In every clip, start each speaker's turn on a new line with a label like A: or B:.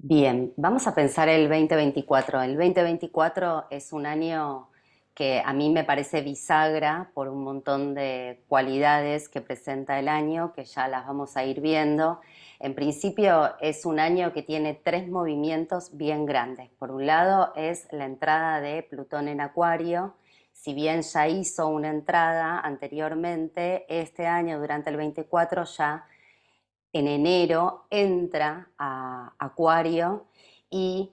A: Bien, vamos a pensar el 2024. El 2024 es un año que a mí me parece bisagra por un montón de cualidades que presenta el año, que ya las vamos a ir viendo. En principio es un año que tiene tres movimientos bien grandes. Por un lado es la entrada de Plutón en Acuario. Si bien ya hizo una entrada anteriormente, este año durante el 24 ya en enero entra a Acuario y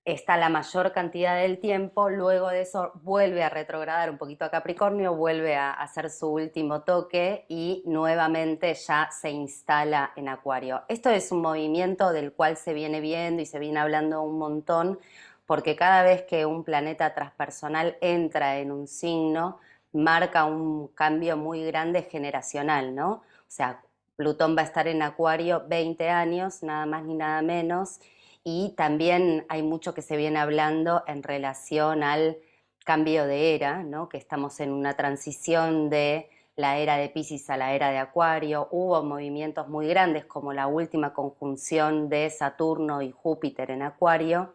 A: está la mayor cantidad del tiempo, luego de eso vuelve a retrogradar un poquito a Capricornio, vuelve a hacer su último toque y nuevamente ya se instala en Acuario. Esto es un movimiento del cual se viene viendo y se viene hablando un montón, porque cada vez que un planeta transpersonal entra en un signo, marca un cambio muy grande generacional, ¿no? O sea, Plutón va a estar en Acuario 20 años, nada más ni nada menos, y también hay mucho que se viene hablando en relación al cambio de era, ¿no? Que estamos en una transición de la era de Piscis a la era de Acuario. Hubo movimientos muy grandes como la última conjunción de Saturno y Júpiter en Acuario.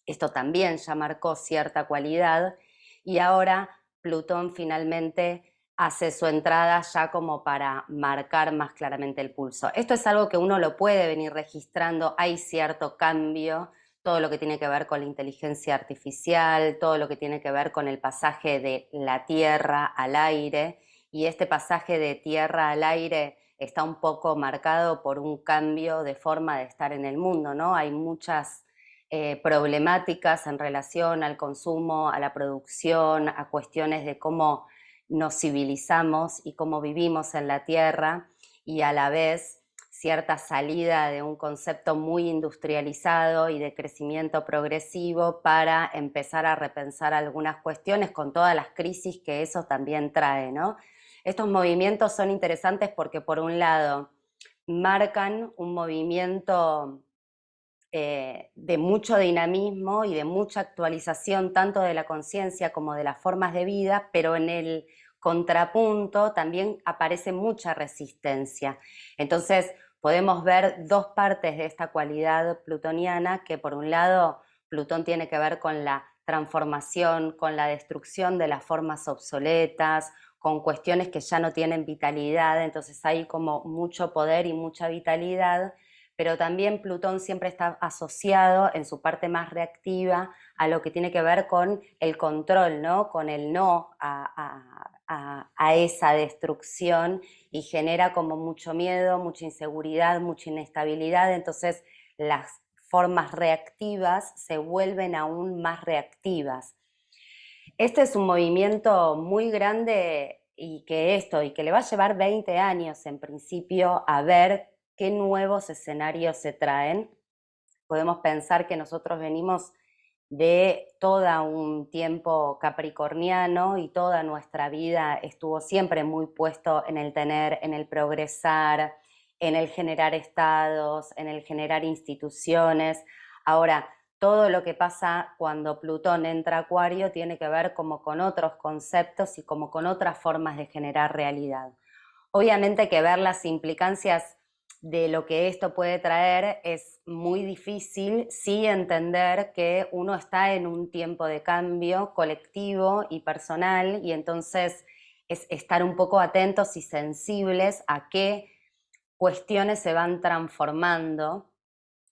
A: Esto también ya marcó cierta cualidad y ahora Plutón finalmente hace su entrada ya como para marcar más claramente el pulso. Esto es algo que uno lo puede venir registrando, hay cierto cambio, todo lo que tiene que ver con la inteligencia artificial, todo lo que tiene que ver con el pasaje de la Tierra al aire, y este pasaje de Tierra al aire está un poco marcado por un cambio de forma de estar en el mundo, ¿no? Hay muchas problemáticas en relación al consumo, a la producción, a cuestiones de cómo nos civilizamos y cómo vivimos en la Tierra, y a la vez cierta salida de un concepto muy industrializado y de crecimiento progresivo para empezar a repensar algunas cuestiones con todas las crisis que eso también trae, ¿no? Estos movimientos son interesantes porque por un lado marcan un movimiento de mucho dinamismo y de mucha actualización tanto de la conciencia como de las formas de vida, pero en el contrapunto también aparece mucha resistencia. Entonces podemos ver dos partes de esta cualidad plutoniana, que por un lado Plutón tiene que ver con la transformación, con la destrucción de las formas obsoletas, con cuestiones que ya no tienen vitalidad, entonces hay como mucho poder y mucha vitalidad, pero también Plutón siempre está asociado en su parte más reactiva a lo que tiene que ver con el control, ¿no? Con el no a esa destrucción, y genera como mucho miedo, mucha inseguridad, mucha inestabilidad, entonces las formas reactivas se vuelven aún más reactivas. Este es un movimiento muy grande y que le va a llevar 20 años en principio a ver qué nuevos escenarios se traen. Podemos pensar que nosotros venimos de todo un tiempo capricorniano y toda nuestra vida estuvo siempre muy puesto en el tener, en el progresar, en el generar estados, en el generar instituciones. Ahora, todo lo que pasa cuando Plutón entra a Acuario tiene que ver como con otros conceptos y como con otras formas de generar realidad. Obviamente hay que ver las implicancias de lo que esto puede traer, es muy difícil sí entender que uno está en un tiempo de cambio colectivo y personal, y entonces es estar un poco atentos y sensibles a qué cuestiones se van transformando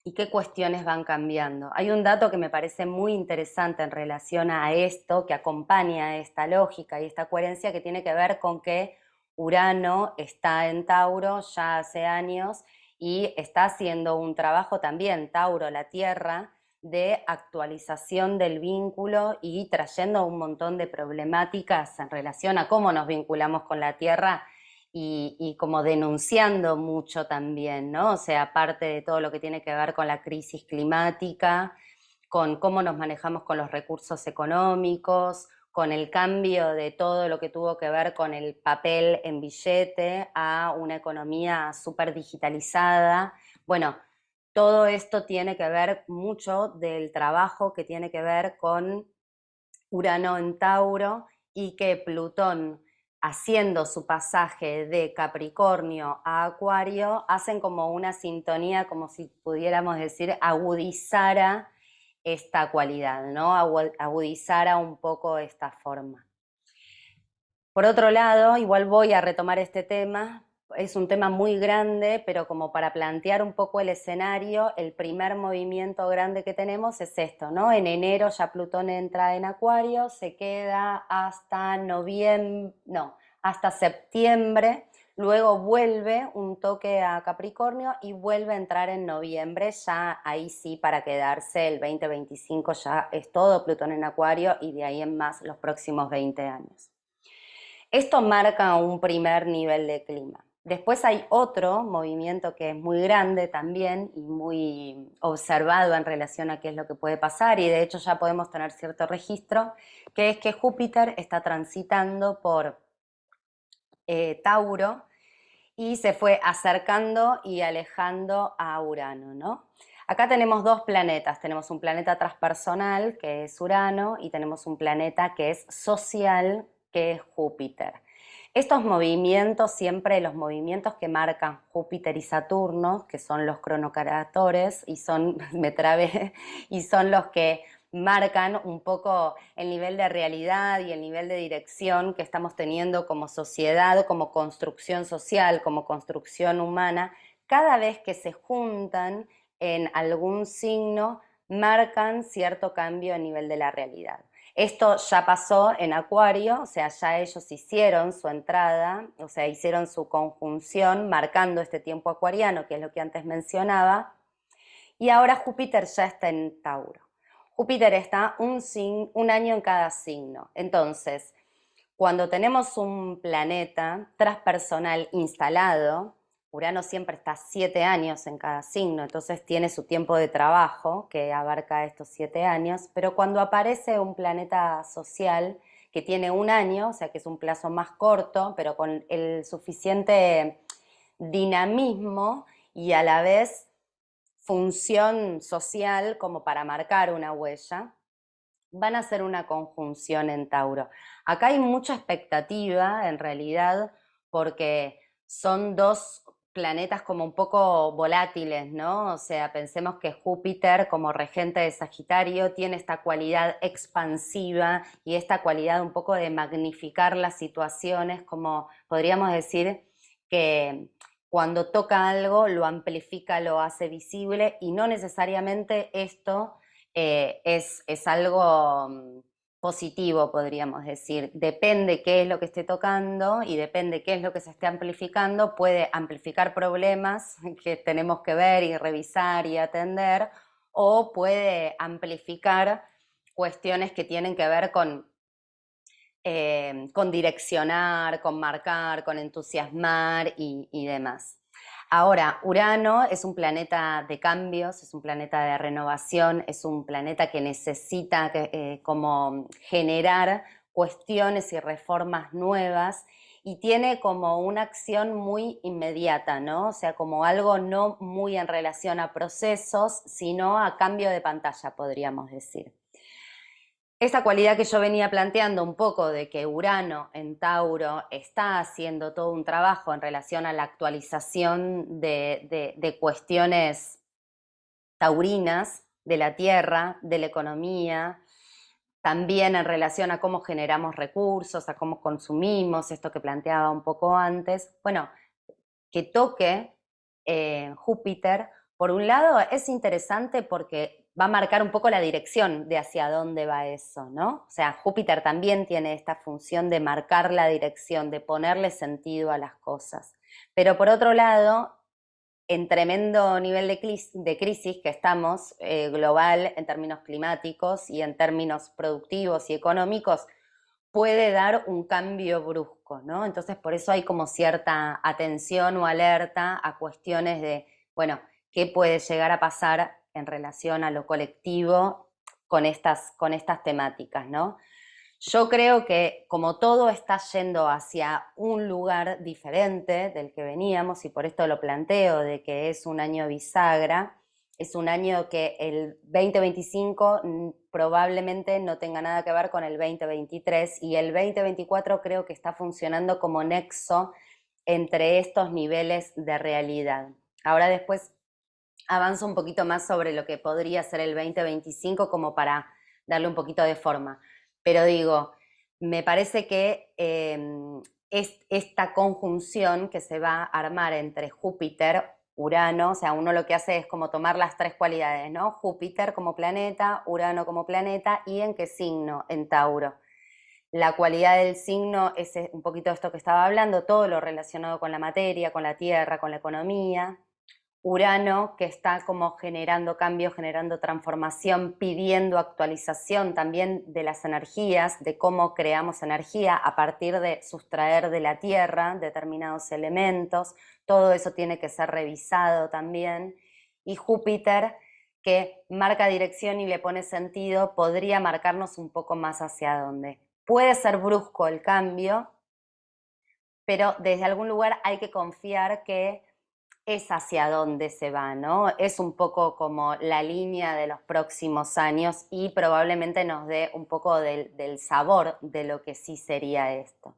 A: y qué cuestiones van cambiando. Hay un dato que me parece muy interesante en relación a esto, que acompaña a esta lógica y esta coherencia, que tiene que ver con que Urano está en Tauro ya hace años y está haciendo un trabajo también, Tauro, la Tierra, de actualización del vínculo y trayendo un montón de problemáticas en relación a cómo nos vinculamos con la Tierra, y como denunciando mucho también, ¿no? O sea, aparte de todo lo que tiene que ver con la crisis climática, con cómo nos manejamos con los recursos económicos, con el cambio de todo lo que tuvo que ver con el papel en billete a una economía súper digitalizada. Bueno, todo esto tiene que ver mucho del trabajo que tiene que ver con Urano en Tauro, y que Plutón haciendo su pasaje de Capricornio a Acuario, hacen como una sintonía, como si pudiéramos decir, agudizara esta cualidad, ¿no? Agudizara un poco esta forma. Por otro lado, igual voy a retomar este tema, es un tema muy grande, pero como para plantear un poco el escenario, el primer movimiento grande que tenemos es esto, ¿no? En enero ya Plutón entra en Acuario, se queda hasta noviembre, no, hasta septiembre, luego vuelve un toque a Capricornio y vuelve a entrar en noviembre, ya ahí sí para quedarse, el 2025 ya es todo Plutón en Acuario y de ahí en más los próximos 20 años. Esto marca un primer nivel de clima. Después hay otro movimiento que es muy grande también y muy observado en relación a qué es lo que puede pasar, y de hecho ya podemos tener cierto registro, que es que Júpiter está transitando por Tauro y se fue acercando y alejando a Urano, ¿no? Acá tenemos dos planetas, tenemos un planeta transpersonal, que es Urano, y tenemos un planeta que es social, que es Júpiter. Estos movimientos, siempre los movimientos que marcan Júpiter y Saturno, que son los cronocaratores, y son, me trabé, y son los que marcan un poco el nivel de realidad y el nivel de dirección que estamos teniendo como sociedad, como construcción social, como construcción humana. Cada vez que se juntan en algún signo, marcan cierto cambio a nivel de la realidad. Esto ya pasó en Acuario, o sea, ya ellos hicieron su entrada, o sea, hicieron su conjunción marcando este tiempo acuariano, que es lo que antes mencionaba, y ahora Júpiter ya está en Tauro. Júpiter está un año en cada signo. Entonces, cuando tenemos un planeta transpersonal instalado, Urano siempre está 7 años en cada signo, entonces tiene su tiempo de trabajo que abarca estos 7 años, pero cuando aparece un planeta social que tiene un año, o sea que es un plazo más corto, pero con el suficiente dinamismo y a la vez función social como para marcar una huella, van a hacer una conjunción en Tauro. Acá hay mucha expectativa, en realidad, porque son dos planetas como un poco volátiles, ¿no? O sea, pensemos que Júpiter, como regente de Sagitario, tiene esta cualidad expansiva y esta cualidad un poco de magnificar las situaciones, como podríamos decir que cuando toca algo lo amplifica, lo hace visible, y no necesariamente esto es algo positivo, podríamos decir. Depende qué es lo que esté tocando y depende qué es lo que se esté amplificando, puede amplificar problemas que tenemos que ver y revisar y atender, o puede amplificar cuestiones que tienen que ver con direccionar, con marcar, con entusiasmar y demás. Ahora, Urano es un planeta de cambios, es un planeta de renovación, es un planeta que necesita como generar cuestiones y reformas nuevas, y tiene como una acción muy inmediata, ¿no? O sea, como algo no muy en relación a procesos, sino a cambio de pantalla, podríamos decir. Esta cualidad que yo venía planteando un poco de que Urano en Tauro está haciendo todo un trabajo en relación a la actualización de cuestiones taurinas, de la tierra, de la economía, también en relación a cómo generamos recursos, a cómo consumimos, esto que planteaba un poco antes. Bueno, que toque Júpiter, por un lado es interesante porque va a marcar un poco la dirección de hacia dónde va eso, ¿no? O sea, Júpiter también tiene esta función de marcar la dirección, de ponerle sentido a las cosas. Pero por otro lado, en tremendo nivel de crisis que estamos, global en términos climáticos y en términos productivos y económicos, puede dar un cambio brusco, ¿no? Entonces por eso hay como cierta atención o alerta a cuestiones de, bueno, qué puede llegar a pasar en relación a lo colectivo con estas temáticas, ¿no? Yo creo que como todo está yendo hacia un lugar diferente del que veníamos, y por esto lo planteo de que es un año bisagra, Es un año que el 2025 probablemente no tenga nada que ver con el 2023 y el 2024 creo que está funcionando como nexo entre estos niveles de realidad. Ahora después avanzo un poquito más sobre lo que podría ser el 2025 como para darle un poquito de forma. Pero digo, me parece que es esta conjunción que se va a armar entre Júpiter, Urano, o sea, uno lo que hace es como tomar las tres cualidades, ¿no? Júpiter como planeta, Urano como planeta y en qué signo, en Tauro. La cualidad del signo es un poquito esto que estaba hablando, todo lo relacionado con la materia, con la tierra, con la economía. Urano, que está como generando cambios, generando transformación, pidiendo actualización también de las energías, de cómo creamos energía a partir de sustraer de la Tierra determinados elementos. Todo eso tiene que ser revisado también. Y Júpiter, que marca dirección y le pone sentido, podría marcarnos un poco más hacia dónde. Puede ser brusco el cambio, pero desde algún lugar hay que confiar que es hacia dónde se va, ¿no? Es un poco como la línea de los próximos años y probablemente nos dé un poco del sabor de lo que sí sería esto.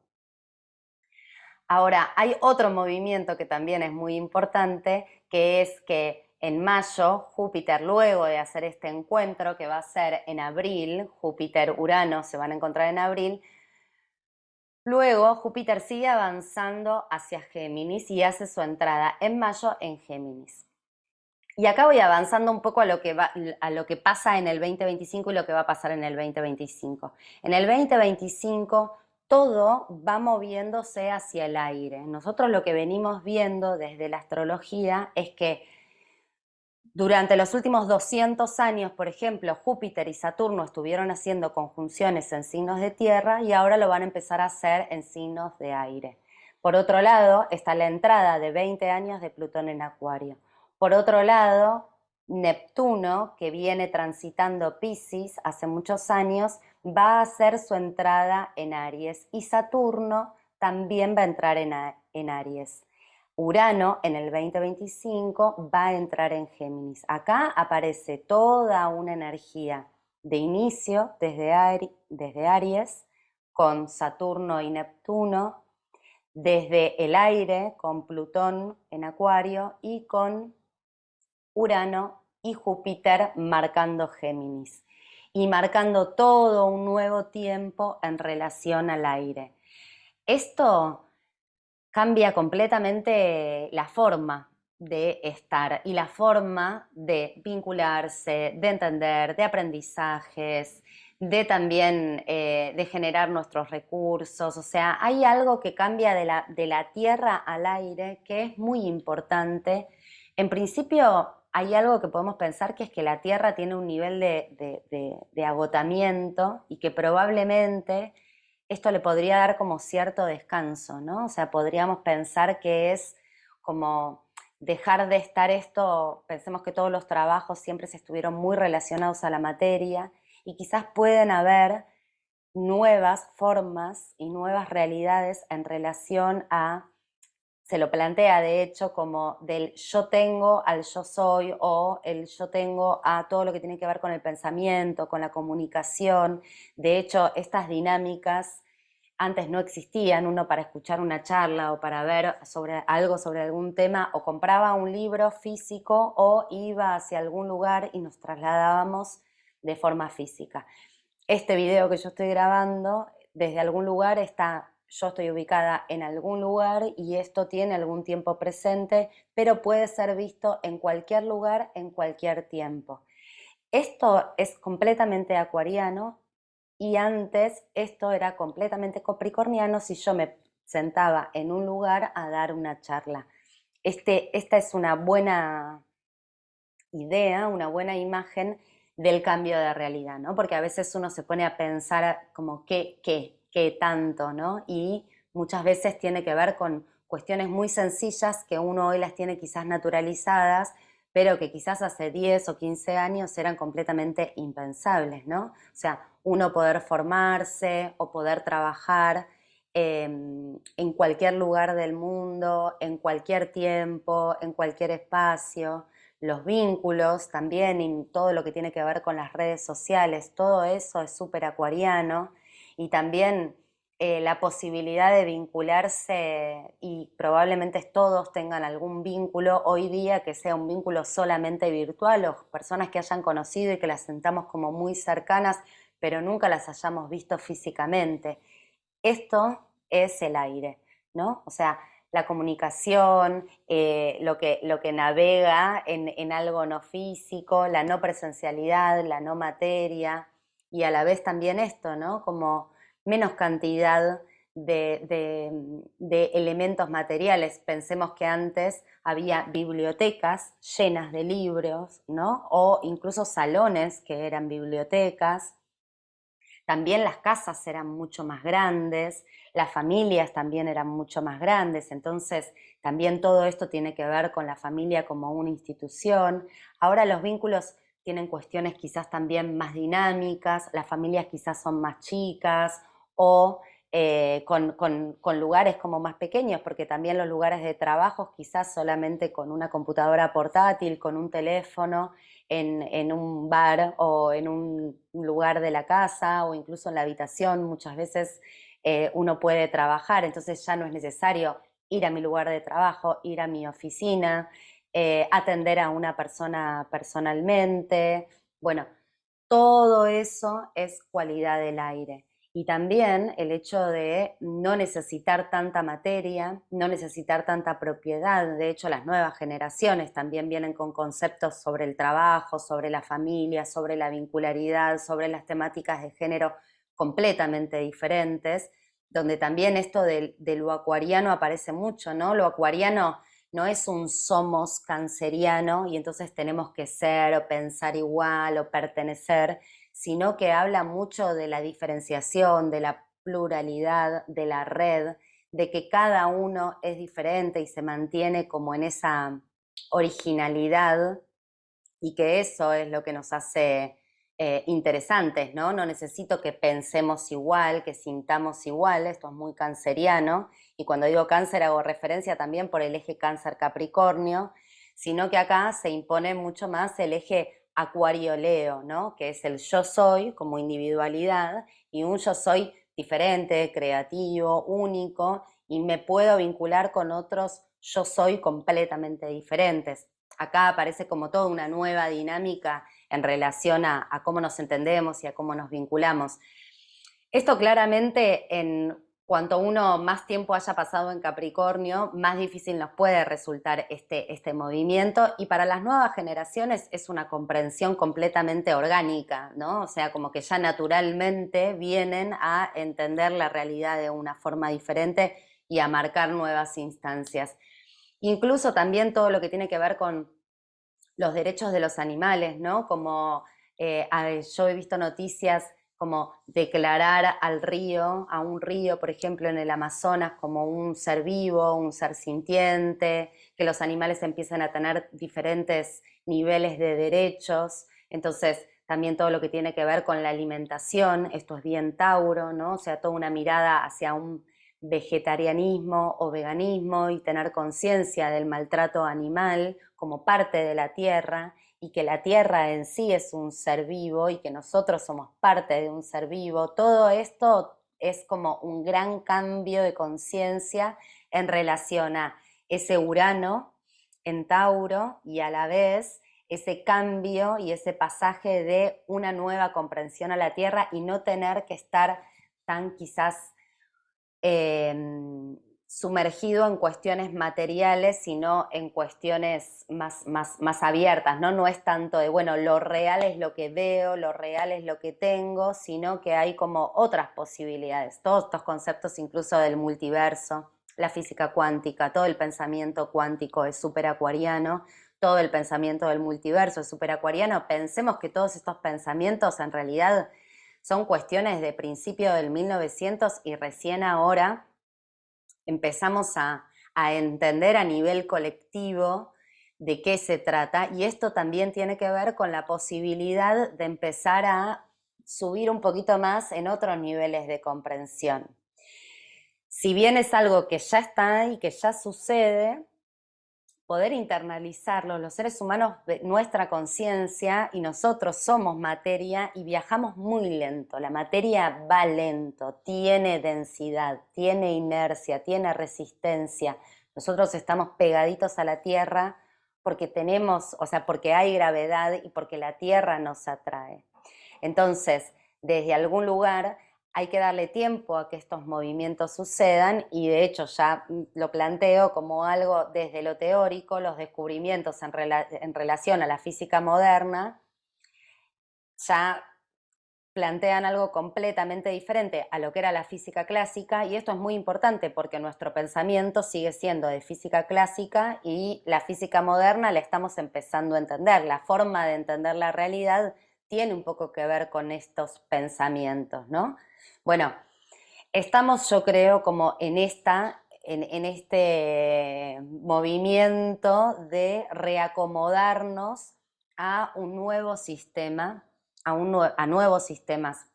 A: Ahora, hay otro movimiento que también es muy importante, que es que en mayo, Júpiter, luego de hacer este encuentro, que va a ser en abril, Júpiter-Urano se van a encontrar en abril, luego Júpiter sigue avanzando hacia Géminis y hace su entrada en mayo en Géminis. Y acá voy avanzando un poco a lo que pasa en el 2025 y lo que va a pasar en el 2025. En el 2025 todo va moviéndose hacia el aire. Nosotros lo que venimos viendo desde la astrología es que durante los últimos 200 años, por ejemplo, Júpiter y Saturno estuvieron haciendo conjunciones en signos de tierra y ahora lo van a empezar a hacer en signos de aire. Por otro lado, está la entrada de 20 años de Plutón en Acuario. Por otro lado, Neptuno, que viene transitando Piscis hace muchos años, va a hacer su entrada en Aries y Saturno también va a entrar en Aries. Urano en el 2025 va a entrar en Géminis. Acá aparece toda una energía de inicio desde Aries, con Saturno y Neptuno, desde el aire con Plutón en Acuario y con Urano y Júpiter marcando Géminis y marcando todo un nuevo tiempo en relación al aire. Esto cambia completamente la forma de estar y la forma de vincularse, de entender, de aprendizajes, de también de generar nuestros recursos. O sea, hay algo que cambia de la tierra al aire que es muy importante. En principio, hay algo que podemos pensar que es que la tierra tiene un nivel de agotamiento y que probablemente esto le podría dar como cierto descanso, ¿no? O sea, podríamos pensar que es como dejar de estar esto, pensemos que todos los trabajos siempre se estuvieron muy relacionados a la materia y quizás pueden haber nuevas formas y nuevas realidades en relación a, se lo plantea de hecho como del yo tengo al yo soy o el yo tengo a todo lo que tiene que ver con el pensamiento, con la comunicación. De hecho, estas dinámicas antes no existían. Uno para escuchar una charla o para ver sobre algo, sobre algún tema, o compraba un libro físico o iba hacia algún lugar y nos trasladábamos de forma física. Este video que yo estoy grabando, desde algún lugar está, yo estoy ubicada en algún lugar y esto tiene algún tiempo presente, pero puede ser visto en cualquier lugar, en cualquier tiempo. Esto es completamente acuariano y antes esto era completamente capricorniano si yo me sentaba en un lugar a dar una charla. Esta es una buena idea, una buena imagen del cambio de realidad, ¿no? Porque a veces uno se pone a pensar como qué tanto, ¿no? Y muchas veces tiene que ver con cuestiones muy sencillas que uno hoy las tiene quizás naturalizadas, pero que quizás hace 10 o 15 años eran completamente impensables, ¿no? O sea, uno poder formarse o poder trabajar en cualquier lugar del mundo, en cualquier tiempo, en cualquier espacio. Los vínculos también y todo lo que tiene que ver con las redes sociales, todo eso es súper acuariano. Y también la posibilidad de vincularse, y probablemente todos tengan algún vínculo hoy día que sea un vínculo solamente virtual, o personas que hayan conocido y que las sentamos como muy cercanas, pero nunca las hayamos visto físicamente. Esto es el aire, ¿no? O sea, la comunicación, lo que navega en algo no físico, la no presencialidad, la no materia, y a la vez también esto, ¿no? Como menos cantidad de elementos materiales. Pensemos que antes había bibliotecas llenas de libros, ¿no? O incluso salones que eran bibliotecas. También las casas eran mucho más grandes, las familias también eran mucho más grandes, entonces también todo esto tiene que ver con la familia como una institución. Ahora los vínculos tienen cuestiones quizás también más dinámicas, las familias quizás son más chicas o con lugares como más pequeños, porque también los lugares de trabajo quizás solamente con una computadora portátil, con un teléfono, en un bar o en un lugar de la casa o incluso en la habitación, muchas veces uno puede trabajar, entonces ya no es necesario ir a mi lugar de trabajo, ir a mi oficina, atender a una persona personalmente. Bueno, todo eso es cualidad del aire. Y también el hecho de no necesitar tanta materia, no necesitar tanta propiedad. De hecho, las nuevas generaciones también vienen con conceptos sobre el trabajo, sobre la familia, sobre la vincularidad, sobre las temáticas de género completamente diferentes, donde también esto de lo acuariano aparece mucho, ¿no? Lo acuariano no es un somos canceriano y entonces tenemos que ser o pensar igual o pertenecer, sino que habla mucho de la diferenciación, de la pluralidad, de la red, de que cada uno es diferente y se mantiene como en esa originalidad, y que eso es lo que nos hace interesantes, ¿no? No necesito que pensemos igual, que sintamos igual, esto es muy canceriano, y cuando digo cáncer hago referencia también por el eje cáncer-capricornio, sino que acá se impone mucho más el eje acuario-leo, ¿no? Que es el yo soy como individualidad y un yo soy diferente, creativo, único, y me puedo vincular con otros yo soy completamente diferentes. Acá aparece como toda una nueva dinámica en relación a cómo nos entendemos y a cómo nos vinculamos. Esto claramente, en cuanto uno más tiempo haya pasado en Capricornio, más difícil nos puede resultar este movimiento, y para las nuevas generaciones es una comprensión completamente orgánica, ¿no? O sea, como que ya naturalmente vienen a entender la realidad de una forma diferente y a marcar nuevas instancias. Incluso también todo lo que tiene que ver con los derechos de los animales, ¿no? Como yo he visto noticias como declarar al río, a un río, por ejemplo, en el Amazonas, como un ser vivo, un ser sintiente, que los animales empiezan a tener diferentes niveles de derechos. Entonces, también todo lo que tiene que ver con la alimentación, esto es bien Tauro, ¿no? O sea, toda una mirada hacia un vegetarianismo o veganismo y tener conciencia del maltrato animal como parte de la tierra, y que la tierra en sí es un ser vivo y que nosotros somos parte de un ser vivo. Todo esto es como un gran cambio de conciencia en relación a ese Urano en Tauro, y a la vez ese cambio y ese pasaje de una nueva comprensión a la tierra y no tener que estar tan quizás sumergido en cuestiones materiales, sino en cuestiones más abiertas, ¿no? No es tanto de, bueno, lo real es lo que veo, lo real es lo que tengo, sino que hay como otras posibilidades. Todos estos conceptos, incluso del multiverso, la física cuántica, todo el pensamiento cuántico es súper acuariano, todo el pensamiento del multiverso es súper acuariano. Pensemos que todos estos pensamientos en realidad son cuestiones de principio del 1900 y recién ahora empezamos a entender a nivel colectivo de qué se trata, y esto también tiene que ver con la posibilidad de empezar a subir un poquito más en otros niveles de comprensión. si bien es algo que ya está y que ya sucede, poder internalizarlo, los seres humanos, nuestra conciencia y nosotros somos materia y viajamos muy lento. La materia va lento, tiene densidad, tiene inercia, tiene resistencia. Nosotros estamos pegaditos a la Tierra porque tenemos, o sea, porque hay gravedad y porque la Tierra nos atrae. Entonces, desde algún lugar hay que darle tiempo a que estos movimientos sucedan y de hecho ya lo planteo como algo desde lo teórico, los descubrimientos en relación a la física moderna ya plantean algo completamente diferente a lo que era la física clásica y esto es muy importante porque nuestro pensamiento sigue siendo de física clásica y la física moderna la estamos empezando a entender. La forma de entender la realidad tiene un poco que ver con estos pensamientos, ¿no? Bueno, estamos, yo creo, como en este movimiento de reacomodarnos a un nuevo sistema, a nuevos sistemas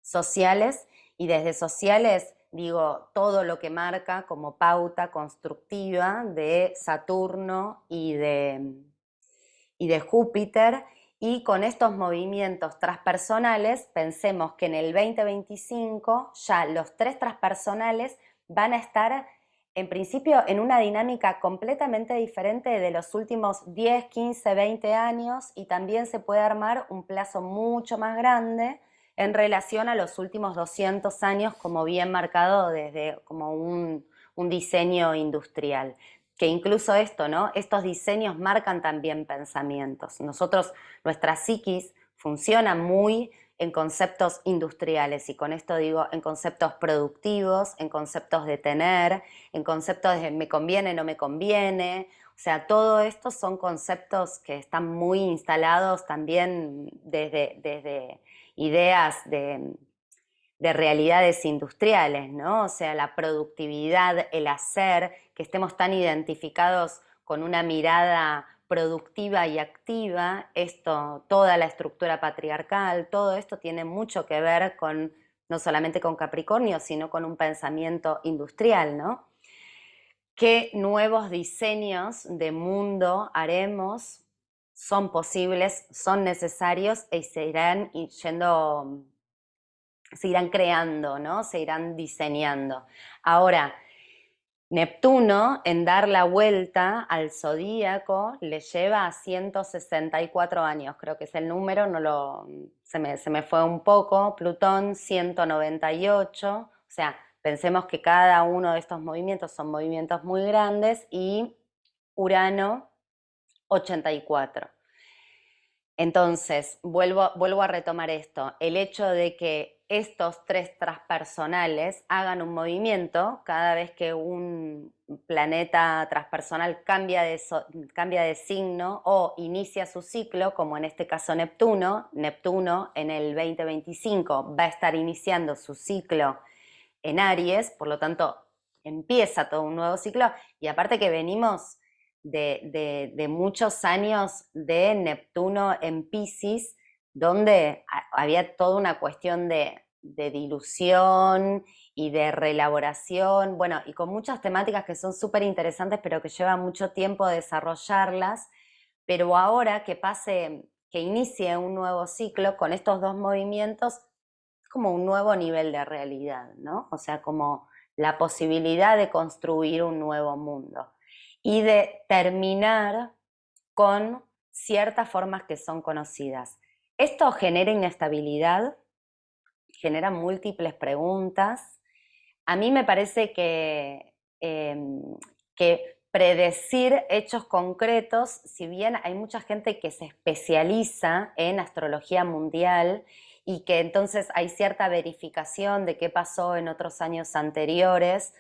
A: sociales, y desde sociales digo todo lo que marca como pauta constructiva de Saturno y de Júpiter, y con estos movimientos transpersonales pensemos que en el 2025 ya los tres transpersonales van a estar en principio en una dinámica completamente diferente de los últimos 10, 15, 20 años, y también se puede armar un plazo mucho más grande en relación a los últimos 200 años, como bien marcado desde como un diseño industrial. Que incluso esto, ¿no? Estos diseños marcan también pensamientos. Nosotros, nuestra psiquis funciona muy en conceptos industriales, y con esto digo en conceptos productivos, en conceptos de tener, en conceptos de me conviene, no me conviene. O sea, todo esto son conceptos que están muy instalados también desde ideas de realidades industriales, ¿no? O sea, la productividad, el hacer, que estemos tan identificados con una mirada productiva y activa, esto, toda la estructura patriarcal, todo esto tiene mucho que ver con, no solamente con Capricornio, sino con un pensamiento industrial, ¿no? ¿Qué nuevos diseños de mundo haremos? Son posibles, son necesarios y se irán yendo, se irán creando, ¿no? Se irán diseñando. Ahora, Neptuno, en dar la vuelta al zodíaco, le lleva 164 años, creo que es el número, se me fue un poco. Plutón, 198, o sea, pensemos que cada uno de estos movimientos son movimientos muy grandes, y Urano, 84. Entonces, vuelvo a retomar esto, el hecho de que estos tres transpersonales hagan un movimiento cada vez que un planeta transpersonal cambia de signo o inicia su ciclo, como en este caso Neptuno. Neptuno en el 2025 va a estar iniciando su ciclo en Aries, por lo tanto empieza todo un nuevo ciclo, y aparte que venimos de muchos años de Neptuno en Piscis, donde había toda una cuestión de dilución y de reelaboración, bueno, y con muchas temáticas que son súper interesantes, pero que lleva mucho tiempo desarrollarlas. Pero ahora que inicie un nuevo ciclo con estos dos movimientos, es como un nuevo nivel de realidad, ¿no? O sea, como la posibilidad de construir un nuevo mundo y de terminar con ciertas formas que son conocidas. Esto genera inestabilidad, genera múltiples preguntas. A mí me parece que predecir hechos concretos, si bien hay mucha gente que se especializa en astrología mundial y que entonces hay cierta verificación de qué pasó en otros años anteriores,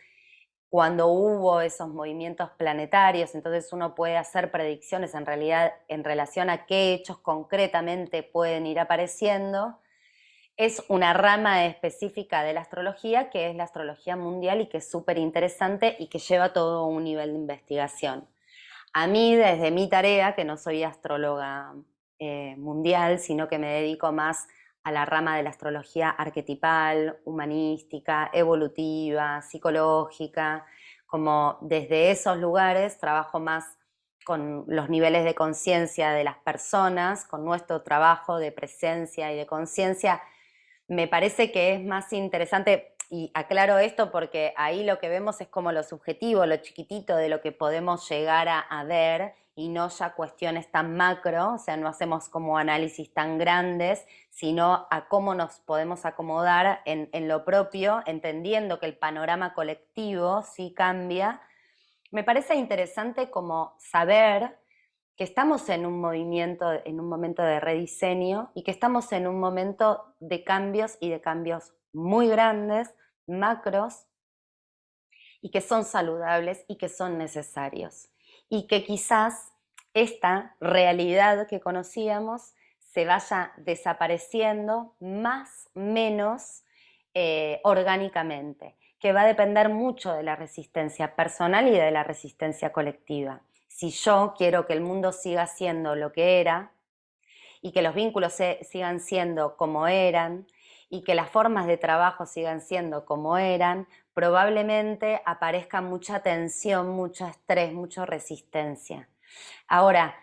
A: cuando hubo esos movimientos planetarios, entonces uno puede hacer predicciones en realidad en relación a qué hechos concretamente pueden ir apareciendo. Es una rama específica de la astrología, que es la astrología mundial, y que es súper interesante y que lleva todo un nivel de investigación. A mí, desde mi tarea, que no soy astróloga mundial, sino que me dedico más a la rama de la astrología arquetipal, humanística, evolutiva, psicológica, como desde esos lugares trabajo más con los niveles de conciencia de las personas, con nuestro trabajo de presencia y de conciencia. Me parece que es más interesante, y aclaro esto porque ahí lo que vemos es como lo subjetivo, lo chiquitito de lo que podemos llegar a ver y no ya cuestiones tan macro, o sea, no hacemos como análisis tan grandes, sino a cómo nos podemos acomodar en lo propio, entendiendo que el panorama colectivo sí cambia. Me parece interesante como saber que estamos en un movimiento, en un momento de rediseño y que estamos en un momento de cambios y de cambios muy grandes, macros, y que son saludables y que son necesarios. Y que quizás esta realidad que conocíamos se vaya desapareciendo más, menos orgánicamente, que va a depender mucho de la resistencia personal y de la resistencia colectiva. Si yo quiero que el mundo siga siendo lo que era y que los vínculos sigan siendo como eran y que las formas de trabajo sigan siendo como eran, probablemente aparezca mucha tensión, mucho estrés, mucha resistencia. Ahora,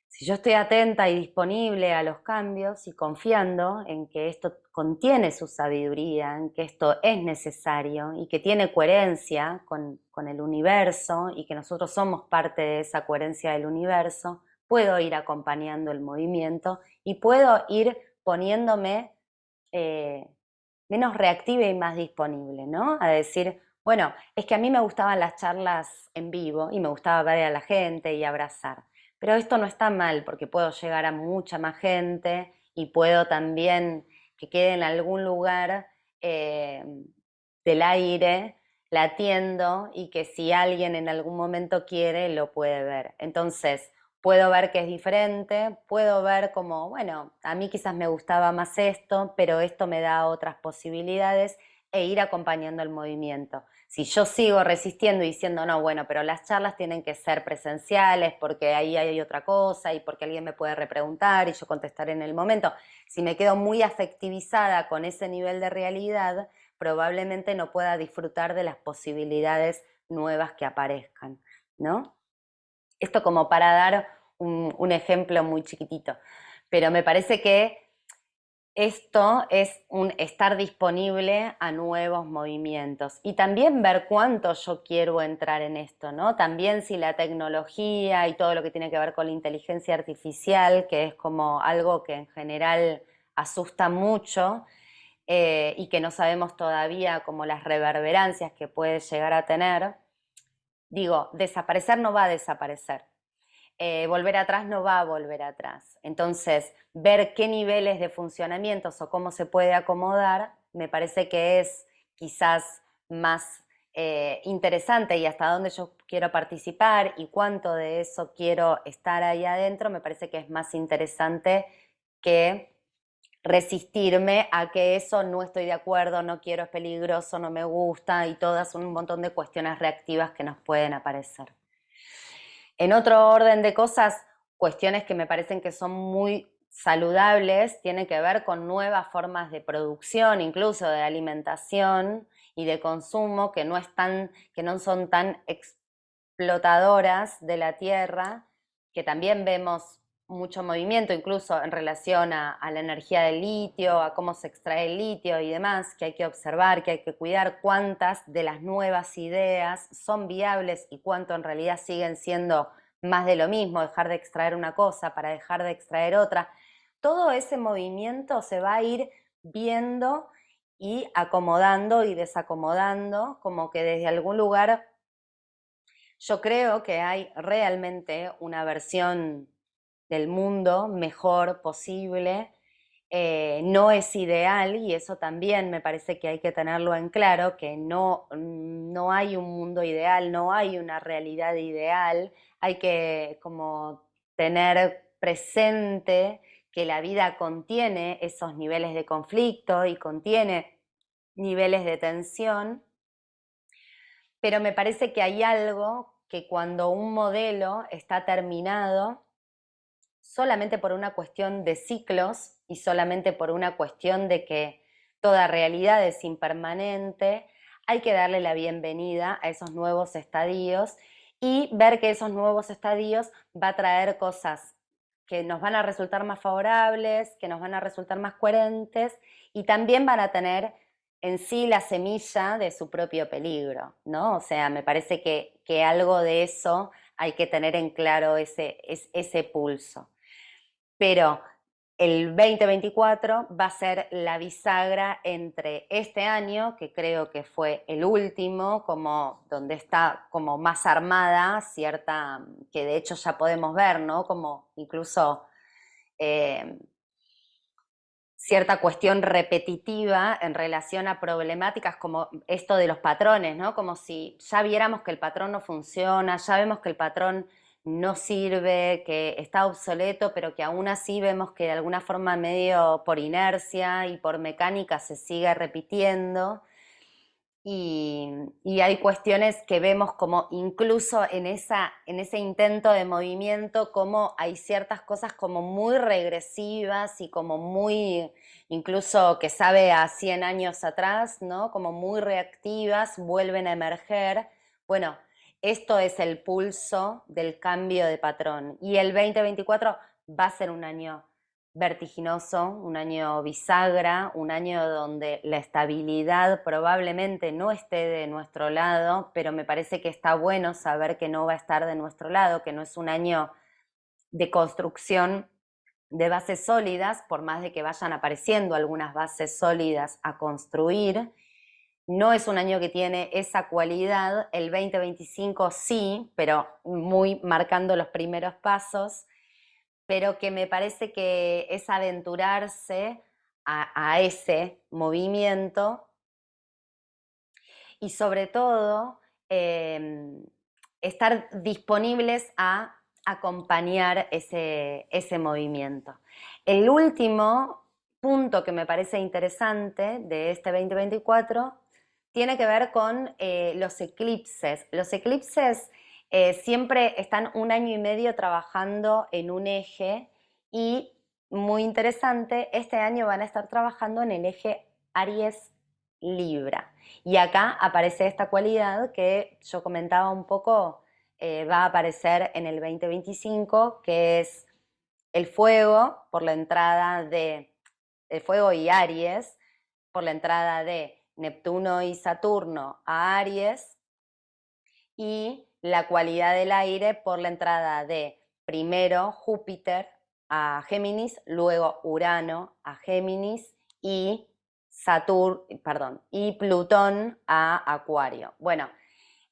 A: si yo estoy atenta y disponible a los cambios y confiando en que esto contiene su sabiduría, en que esto es necesario y que tiene coherencia con el universo y que nosotros somos parte de esa coherencia del universo, puedo ir acompañando el movimiento y puedo ir poniéndome eh, menos reactiva y más disponible, ¿no? A decir, bueno, es que a mí me gustaban las charlas en vivo y me gustaba ver a la gente y abrazar. Pero esto no está mal porque puedo llegar a mucha más gente y puedo también que quede en algún lugar eh, del aire latiendo y que si alguien en algún momento quiere lo puede ver. Entonces, puedo ver que es diferente, puedo ver como, bueno, a mí quizás me gustaba más esto, pero esto me da otras posibilidades e ir acompañando el movimiento. Si yo sigo resistiendo y diciendo, no, bueno, pero las charlas tienen que ser presenciales porque ahí hay otra cosa y porque alguien me puede repreguntar y yo contestar en el momento, si me quedo muy afectivizada con ese nivel de realidad, probablemente no pueda disfrutar de las posibilidades nuevas que aparezcan, ¿no? Esto como para dar un ejemplo muy chiquitito, pero me parece que esto es un estar disponible a nuevos movimientos y también ver cuánto yo quiero entrar en esto, ¿no? También si la tecnología y todo lo que tiene que ver con la inteligencia artificial, que es como algo que en general asusta mucho y que no sabemos todavía como las reverberancias que puede llegar a tener, digo, desaparecer no va a desaparecer, volver atrás no va a volver atrás. Entonces, ver qué niveles de funcionamientos o cómo se puede acomodar, me parece que es quizás más interesante y hasta dónde yo quiero participar y cuánto de eso quiero estar ahí adentro, me parece que es más interesante que resistirme a que eso no estoy de acuerdo, no quiero, es peligroso, no me gusta y todas un montón de cuestiones reactivas que nos pueden aparecer. En otro orden de cosas, cuestiones que me parecen que son muy saludables, tienen que ver con nuevas formas de producción, incluso de alimentación y de consumo, que no son tan explotadoras de la tierra, que también vemos mucho movimiento, incluso en relación a la energía del litio, a cómo se extrae el litio y demás, que hay que observar, que hay que cuidar cuántas de las nuevas ideas son viables y cuánto en realidad siguen siendo más de lo mismo, dejar de extraer una cosa para dejar de extraer otra. Todo ese movimiento se va a ir viendo y acomodando y desacomodando, como que desde algún lugar yo creo que hay realmente una versión del mundo mejor posible. No es ideal y eso también me parece que hay que tenerlo en claro, que no hay un mundo ideal, no hay una realidad ideal. Hay que como tener presente que la vida contiene esos niveles de conflicto y contiene niveles de tensión, pero me parece que hay algo que cuando un modelo está terminado, solamente por una cuestión de ciclos y solamente por una cuestión de que toda realidad es impermanente, hay que darle la bienvenida a esos nuevos estadios y ver que esos nuevos estadios va a traer cosas que nos van a resultar más favorables, que nos van a resultar más coherentes y también van a tener en sí la semilla de su propio peligro, ¿no? O sea, me parece que algo de eso hay que tener en claro ese pulso. Pero el 2024 va a ser la bisagra entre este año, que creo que fue el último, como donde está como más armada, cierta, que de hecho ya podemos ver, ¿no? Como incluso cierta cuestión repetitiva en relación a problemáticas como esto de los patrones, ¿no? Como si ya viéramos que el patrón no funciona, ya vemos que el patrón no sirve, que está obsoleto, pero que aún así vemos que de alguna forma medio por inercia y por mecánica se sigue repitiendo. Y hay cuestiones que vemos como incluso en ese intento de movimiento, como hay ciertas cosas como muy regresivas y como muy, incluso que sabe a 100 años atrás, ¿no? Como muy reactivas, vuelven a emerger. Bueno, esto es el pulso del cambio de patrón. Y el 2024 va a ser un año vertiginoso, un año bisagra, un año donde la estabilidad probablemente no esté de nuestro lado, pero me parece que está bueno saber que no va a estar de nuestro lado, que no es un año de construcción de bases sólidas, por más de que vayan apareciendo algunas bases sólidas a construir. No es un año que tiene esa cualidad, el 2025 sí, pero muy marcando los primeros pasos, pero que me parece que es aventurarse a ese movimiento y sobre todo estar disponibles a acompañar ese movimiento. El último punto que me parece interesante de este 2024 tiene que ver con los eclipses. Los eclipses siempre están un año y medio trabajando en un eje y, muy interesante, este año van a estar trabajando en el eje Aries-Libra. Y acá aparece esta cualidad que yo comentaba un poco, va a aparecer en el 2025, que es el fuego por la entrada de el fuego y Aries, por la entrada de Neptuno y Saturno a Aries, y la cualidad del aire por la entrada de primero Júpiter a Géminis, luego Urano a Géminis y y Plutón a Acuario. Bueno,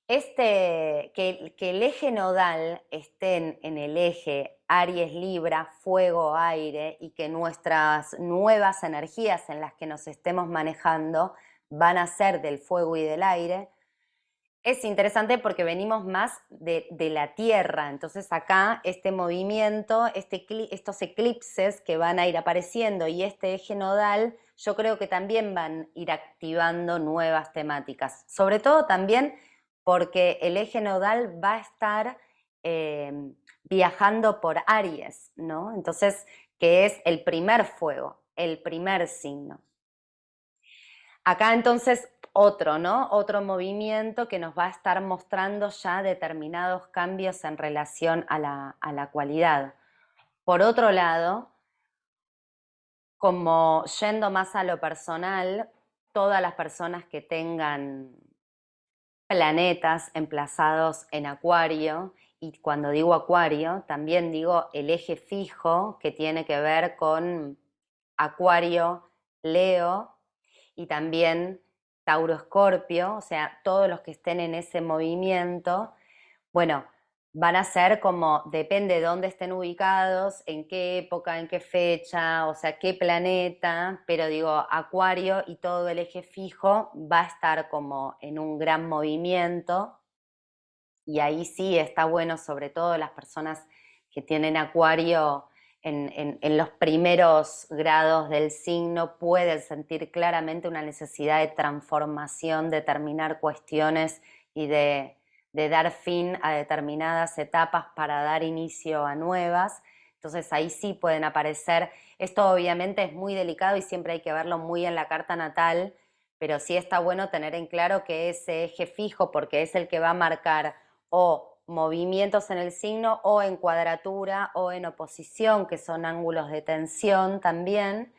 A: que el eje nodal esté en el eje Aries-Libra, fuego-aire, y que nuestras nuevas energías en las que nos estemos manejando van a ser del fuego y del aire, es interesante porque venimos más de la Tierra. Entonces acá este movimiento, estos eclipses que van a ir apareciendo y este eje nodal, yo creo que también van a ir activando nuevas temáticas. Sobre todo también porque el eje nodal va a estar eh, viajando por Aries, ¿no? Entonces, que es el primer fuego, el primer signo. Acá entonces otro, ¿no? Otro movimiento que nos va a estar mostrando ya determinados cambios en relación a la cualidad. Por otro lado, como yendo más a lo personal, todas las personas que tengan planetas emplazados en Acuario, y cuando digo Acuario, también digo el eje fijo que tiene que ver con Acuario, Leo, y también Tauro Escorpio, o sea, todos los que estén en ese movimiento, bueno, van a ser como, depende de dónde estén ubicados, en qué época, en qué fecha, o sea, qué planeta, pero digo, Acuario y todo el eje fijo va a estar como en un gran movimiento, y ahí sí está bueno, sobre todo las personas que tienen Acuario en los primeros grados del signo, pueden sentir claramente una necesidad de transformación, de terminar cuestiones y de dar fin a determinadas etapas para dar inicio a nuevas. Entonces ahí sí pueden aparecer. Esto obviamente es muy delicado y siempre hay que verlo muy en la carta natal, pero sí está bueno tener en claro que ese eje fijo, porque es el que va a marcar o movimientos en el signo o en cuadratura o en oposición, que son ángulos de tensión también.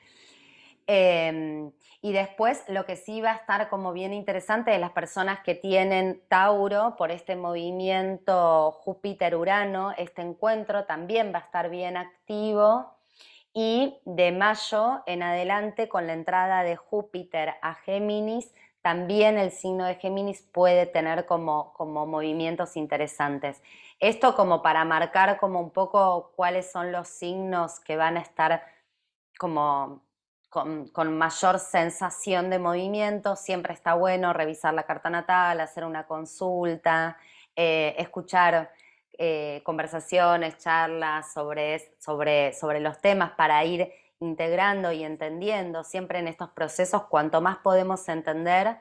A: Y después lo que sí va a estar como bien interesante es las personas que tienen Tauro por este movimiento Júpiter-Urano, este encuentro también va a estar bien activo. Y de mayo en adelante, con la entrada de Júpiter a Géminis, también el signo de Géminis puede tener como movimientos interesantes. Esto como para marcar como un poco cuáles son los signos que van a estar como con mayor sensación de movimiento. Siempre está bueno revisar la carta natal, hacer una consulta, escuchar conversaciones, charlas sobre los temas para ir integrando y entendiendo. Siempre en estos procesos, cuanto más podemos entender,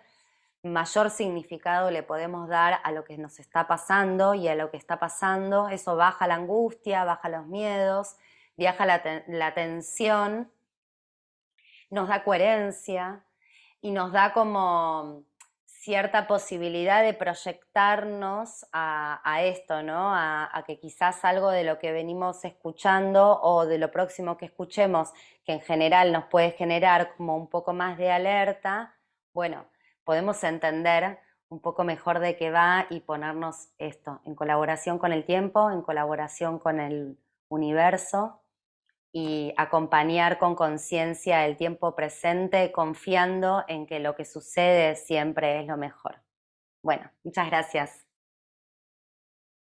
A: mayor significado le podemos dar a lo que nos está pasando, y a lo que está pasando, eso baja la angustia, baja los miedos, baja la tensión, nos da coherencia y nos da como cierta posibilidad de proyectarnos a esto, ¿no? A que quizás algo de lo que venimos escuchando o de lo próximo que escuchemos, que en general nos puede generar como un poco más de alerta, bueno, podemos entender un poco mejor de qué va y ponernos esto en colaboración con el tiempo, en colaboración con el universo, y acompañar con conciencia el tiempo presente, confiando en que lo que sucede siempre es lo mejor. Bueno, muchas gracias.